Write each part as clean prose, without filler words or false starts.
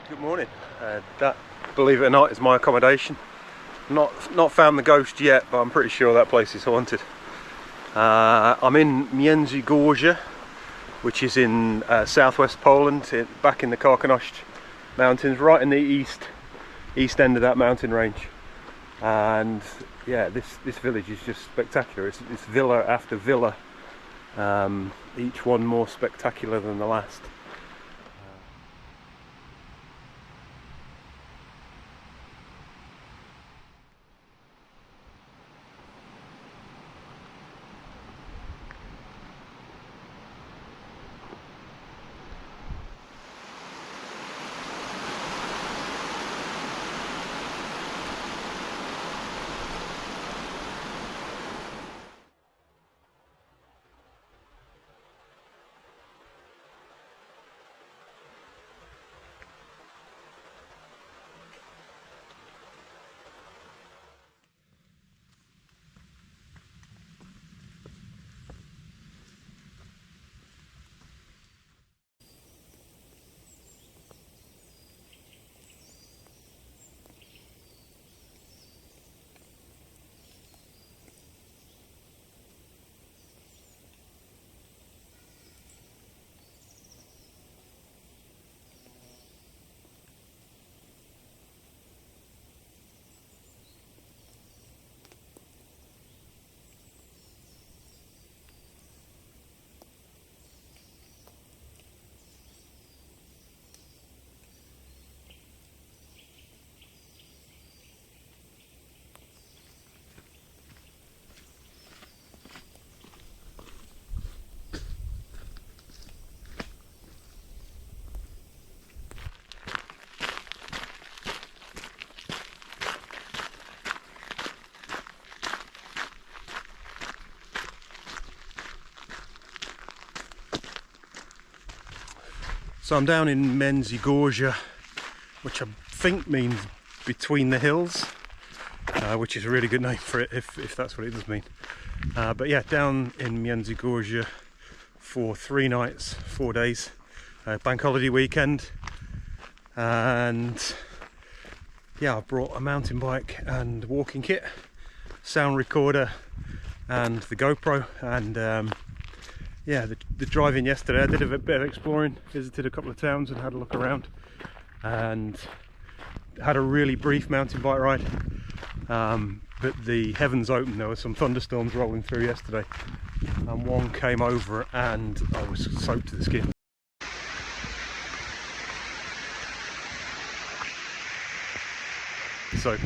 Good morning. That, believe it or not, is my accommodation. Not found the ghost yet, but I'm pretty sure that place is haunted. I'm in Międzygórze, which is in southwest Poland, back in the Karkanosze mountains, right in the east end of that mountain range. And yeah, this village is just spectacular. It's villa after villa, each one more spectacular than the last. So I'm down in Międzygórze, which I think means between the hills, which is a really good name for it if that's what it does mean. But yeah, down in Międzygórze for 3 nights, 4 days, bank holiday weekend. And yeah, I brought a mountain bike and walking kit, sound recorder and the GoPro. And yeah, the drive-in yesterday, I did a bit of exploring, visited a couple of towns and had a look around, and had a really brief mountain bike ride. But the heavens opened. There were some thunderstorms rolling through yesterday, and one came over and I was soaked to the skin. So,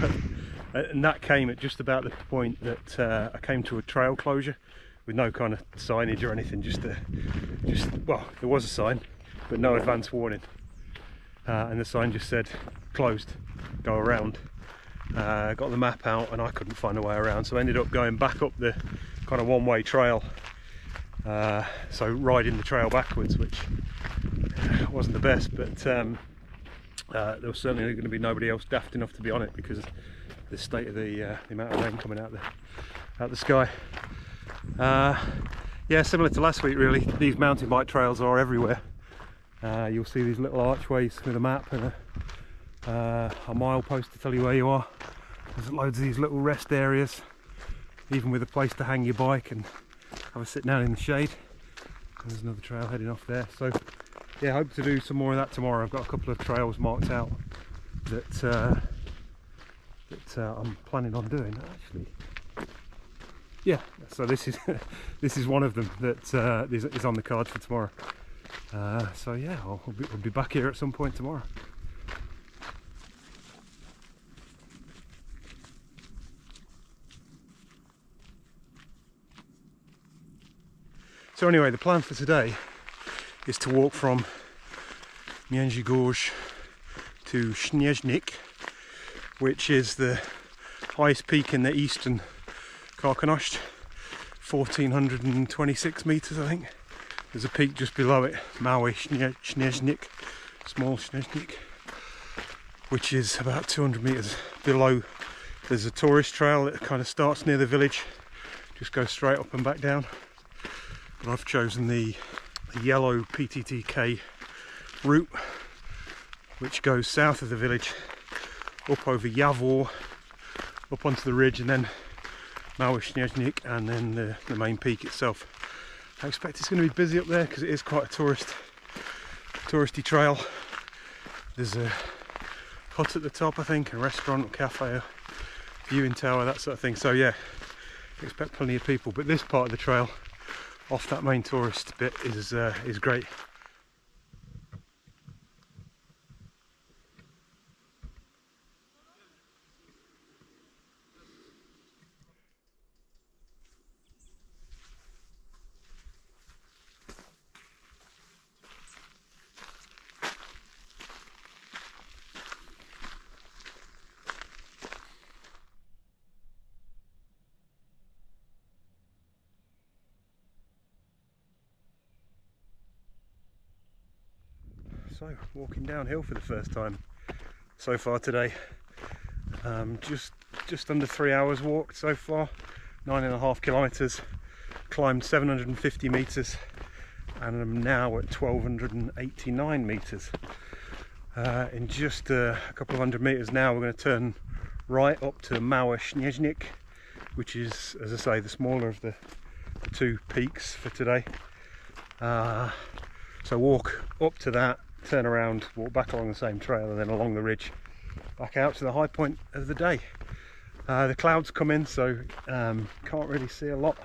and that came at just about the point that I came to a trail closure, with no kind of signage or anything, well, there was a sign, but no advance warning. And the sign just said, closed, go around. Got the map out and I couldn't find a way around, so I ended up going back up the kind of one-way trail. So riding the trail backwards, which wasn't the best, but there was certainly going to be nobody else daft enough to be on it because of the state of the amount of rain coming out the sky. Yeah, similar to last week really, these mountain bike trails are everywhere. You'll see these little archways with a map and a milepost to tell you where you are. There's loads of these little rest areas, even with a place to hang your bike and have a sit down in the shade. And there's another trail heading off there. So yeah, I hope to do some more of that tomorrow. I've got a couple of trails marked out that I'm planning on doing actually. Yeah, so this is one of them that is on the cards for tomorrow. So yeah, I'll be back here at some point tomorrow. So anyway, the plan for today is to walk from Międzygórze to Śnieżnik, which is the highest peak in the Eastern Karkanosze, 1426 metres I think. There's a peak just below it, Mały Śnieżnik, small Śnieżnik, which is about 200 metres below. There's a tourist trail that kind of starts near the village, just goes straight up and back down. But I've chosen the yellow PTTK route, which goes south of the village, up over Javor, up onto the ridge, and then Śnieżnik, and then the main peak itself. I expect it's going to be busy up there because it is quite a touristy trail. There's a hut at the top, I think, a restaurant, cafe, a viewing tower, that sort of thing. So yeah, I expect plenty of people. But this part of the trail, off that main tourist bit, is great. So, walking downhill for the first time so far today. Just under 3 hours walked so far, 9.5 kilometers, climbed 750 meters, and I'm now at 1289 meters. In just a couple of hundred meters now, we're going to turn right up to Śnieżnik, which is, as I say, the smaller of the two peaks for today. So walk up to that, turn around, walk back along the same trail, and then along the ridge back out to the high point of the day. The clouds come in, so can't really see a lot.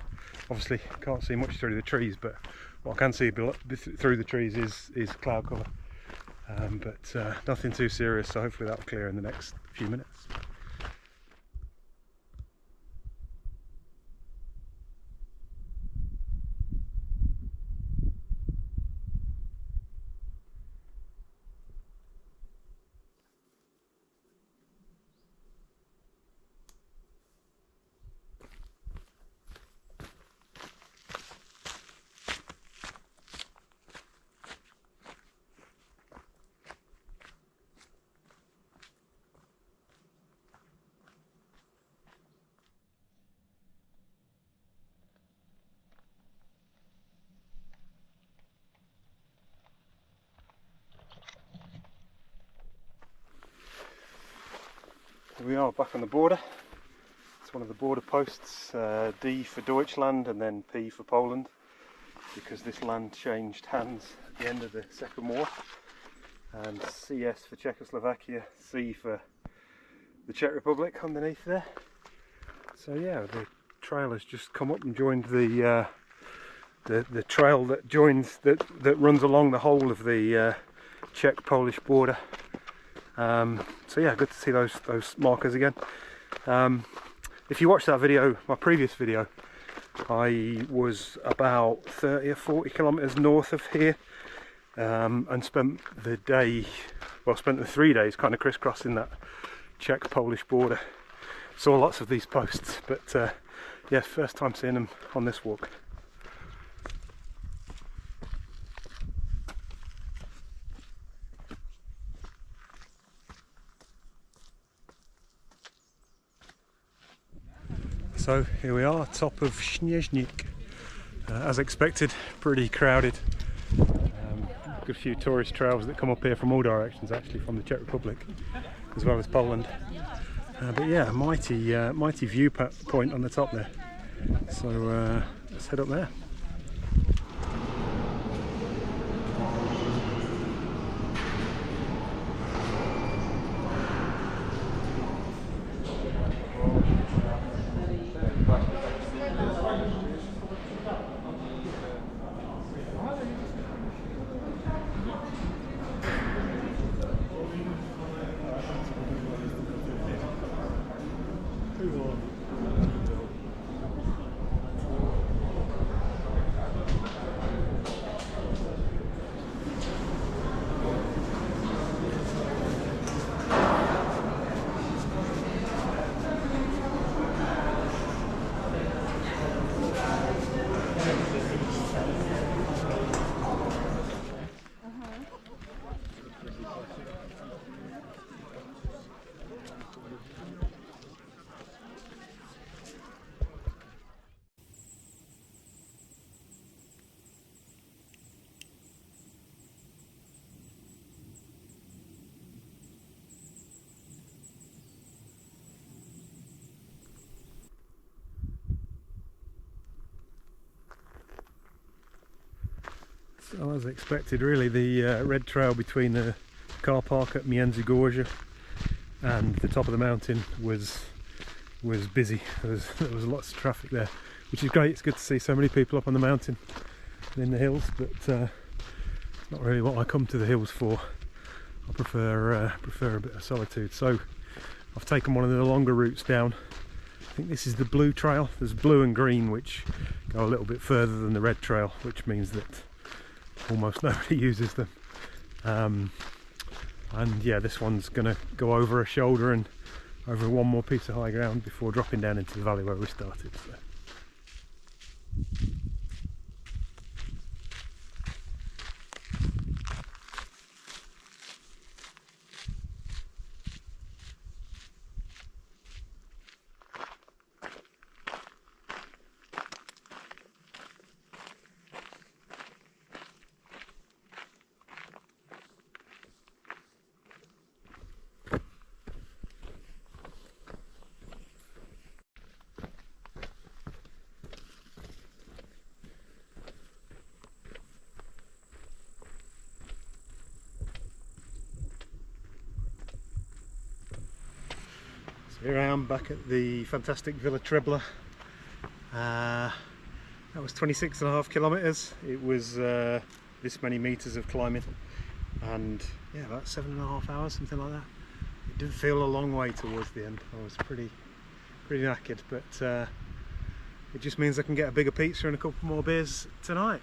Obviously can't see much through the trees, but what I can see through the trees is cloud cover, but nothing too serious, so hopefully that'll clear in the next few minutes. Here we are back on the border. It's one of the border posts, D for Deutschland and then P for Poland, because this land changed hands at the end of the Second War, and CS for Czechoslovakia, C for the Czech Republic underneath there. So yeah, the trail has just come up and joined the trail that runs along the whole of the Czech-Polish border. So yeah, good to see those markers again. If you watch that video, my previous video, I was about 30 or 40 kilometers north of here, and spent the 3 days kind of crisscrossing that Czech-Polish border. Saw lots of these posts, but yeah, first time seeing them on this walk. So here we are, top of Śnieżnik. As expected, pretty crowded. Good few tourist trails that come up here from all directions, actually, from the Czech Republic as well as Poland. But yeah, mighty view point on the top there. So let's head up there. So as expected really, the red trail between the car park at Międzygórze and the top of the mountain was busy. There was lots of traffic there, which is great. It's good to see so many people up on the mountain and in the hills, but not really what I come to the hills for. I prefer a bit of solitude. So I've taken one of the longer routes down. I think this is the blue trail. There's blue and green which go a little bit further than the red trail, which means that almost nobody uses them. And yeah, this one's going to go over a shoulder and over one more piece of high ground before dropping down into the valley where we started. So. Here I am back at the fantastic Villa Trebla. That was 26.5 kilometres. It was this many metres of climbing, and yeah, about 7.5 hours, something like that. It did feel a long way towards the end. I was pretty knackered, but it just means I can get a bigger pizza and a couple more beers tonight.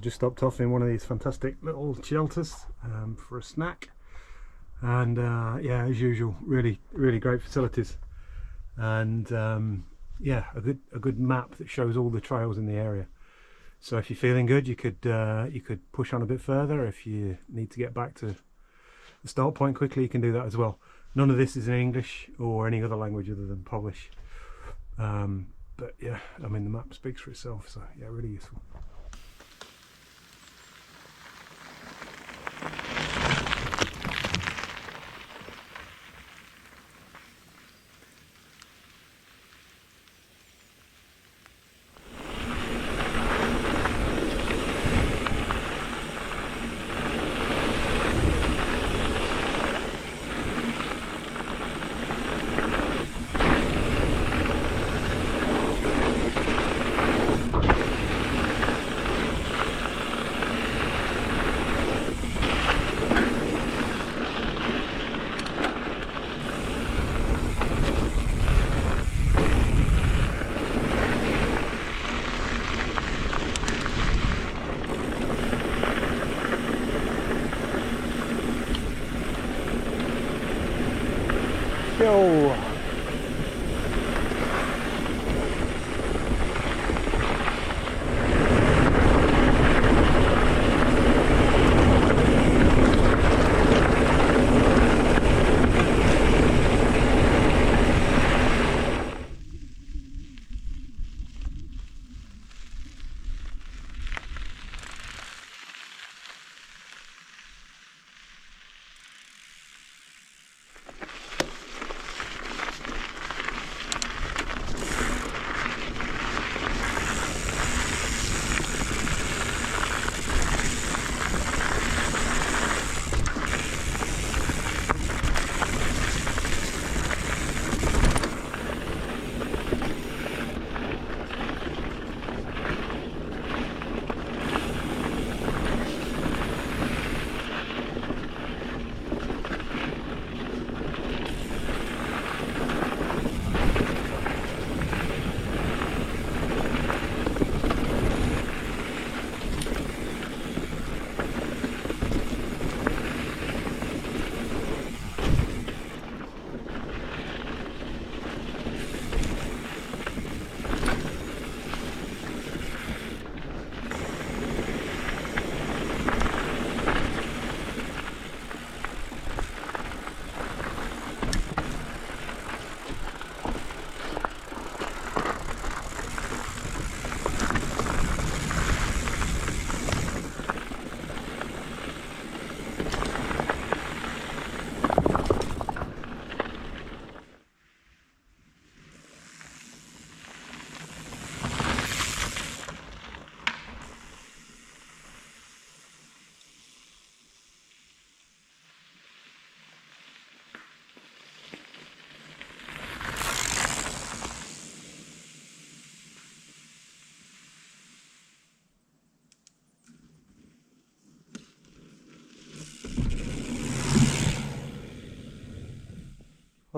Just stopped off in one of these fantastic little shelters for a snack, and yeah, as usual, really great facilities, and yeah, a good map that shows all the trails in the area. So if you're feeling good, you could push on a bit further. If you need to get back to the start point quickly, you can do that as well. None of this is in English or any other language other than Polish, but yeah, I mean, the map speaks for itself, so yeah, really useful.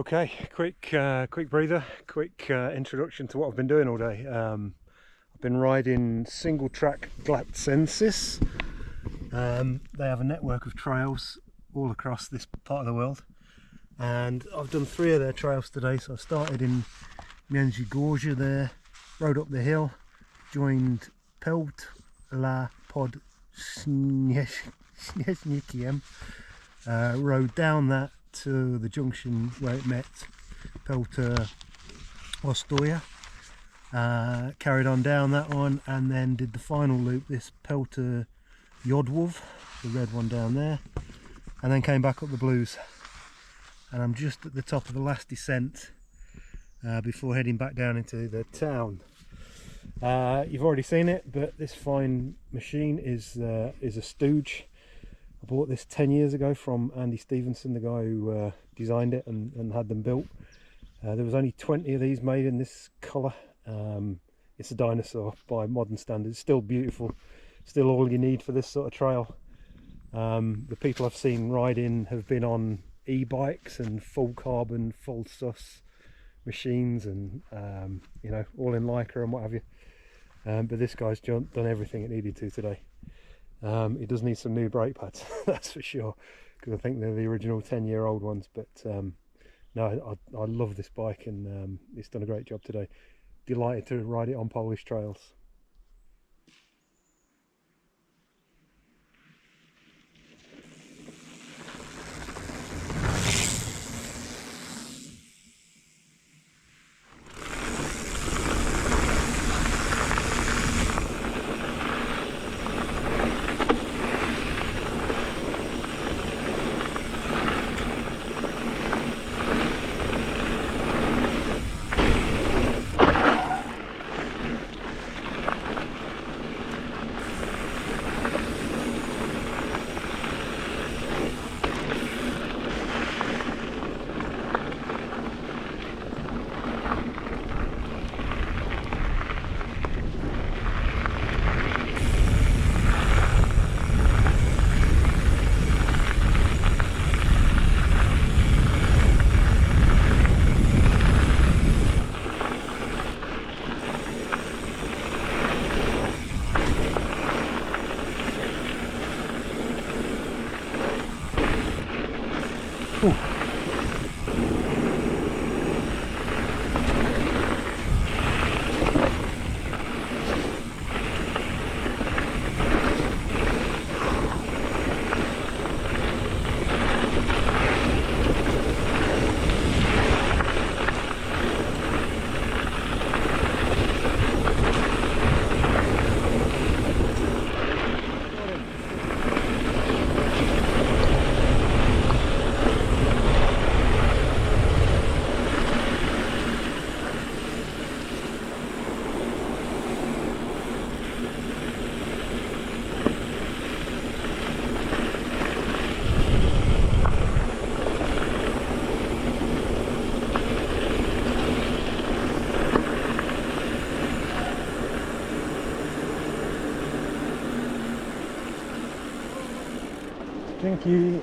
Okay, quick breather, quick introduction to what I've been doing all day. I've been riding Singletrack Glacensis. They have a network of trails all across this part of the world, and I've done 3 of their trails today. So I started in Międzygórze there, rode up the hill, joined Pelt la pod Śnieżnikiem, rode down that to the junction where it met Pelter Ostoja, carried on down that one, and then did the final loop, this Pelter Jodwów, the red one down there, and then came back up the blues. And I'm just at the top of the last descent before heading back down into the town. You've already seen it, but this fine machine is a stooge. I bought this 10 years ago from Andy Stevenson, the guy who designed it and had them built. There was only 20 of these made in this colour. It's a dinosaur by modern standards. Still beautiful, still all you need for this sort of trail. The people I've seen riding have been on e-bikes and full carbon, full sus machines, and you know, all in Lycra and what have you. But this guy's done everything it needed to today. It does need some new brake pads, that's for sure, because I think they're the original 10-year-old ones. But no, I love this bike, and it's done a great job today. Delighted to ride it on Polish trails. Thank you.